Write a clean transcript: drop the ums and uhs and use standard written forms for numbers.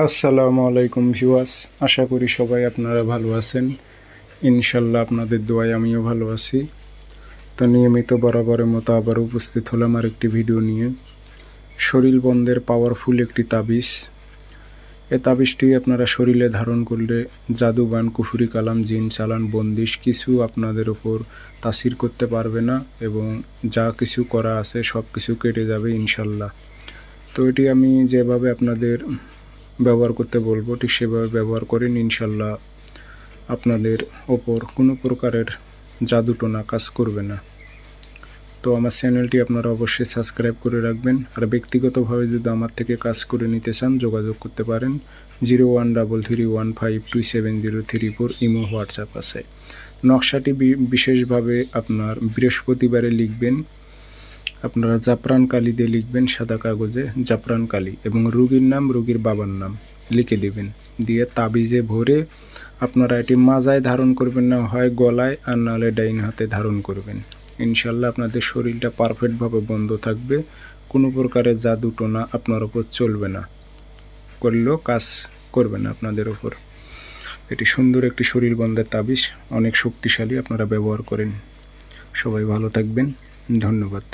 আসসালামু আলাইকুম ভিউয়ার্স, আশা করি সবাই আপনারা ভালো আছেন। ইনশাল্লাহ আপনাদের দোয়ায় আমিও ভালো আছি। তো নিয়মিত বরাবরের মতো আবার উপস্থিত হলাম আর একটি ভিডিও নিয়ে। শরীর বন্ধের পাওয়ারফুল একটি তাবিজ। এ তাবিজটি আপনারা শরীরে ধারণ করলে জাদুবান, কুফরি কালাম, জিন, চালান, বন্দিশ কিছু আপনাদের ওপর তাসির করতে পারবে না এবং যা কিছু করা আছে সব কিছু কেটে যাবে ইনশাল্লাহ। তো এটি আমি যেভাবে আপনাদের ব্যবহার করতে বলবো ঠিক সেভাবে ব্যবহার করেন, ইনশাল্লাহ আপনাদের ওপর কোনো প্রকারের জাদুটোনা কাজ করবে না। তো আমার চ্যানেলটি আপনারা অবশ্যই সাবস্ক্রাইব করে রাখবেন। আর ব্যক্তিগতভাবে যদি আমার থেকে কাজ করে নিতে চান যোগাযোগ করতে পারেন। 0133152703 ইমো, হোয়াটসঅ্যাপ আছে। নকশাটি বিশেষভাবে আপনার বৃহস্পতিবারে লিখবেন। আপনারা জাফরান কালি দিয়ে লিখবেন, সাদা কাগজে জাফরান কালি, এবং রুগীর নাম, রুগীর বাবার নাম লিখে দেবেন। দিয়ে তাবিজে ভরে আপনারা এটি মাজায় ধারণ করবেন, না হয় গলায়, আর নাহলে ডাইন হাতে ধারণ করবেন। ইনশাল্লাহ আপনাদের শরীরটা পারফেক্টভাবে বন্ধ থাকবে, কোনো প্রকারের জাদুটোনা আপনার ওপর চলবে না, করলেও কাজ করবে না আপনাদের ওপর। এটি সুন্দর একটি শরীর বন্ধের তাবিজ, অনেক শক্তিশালী, আপনারা ব্যবহার করেন। সবাই ভালো থাকবেন, ধন্যবাদ।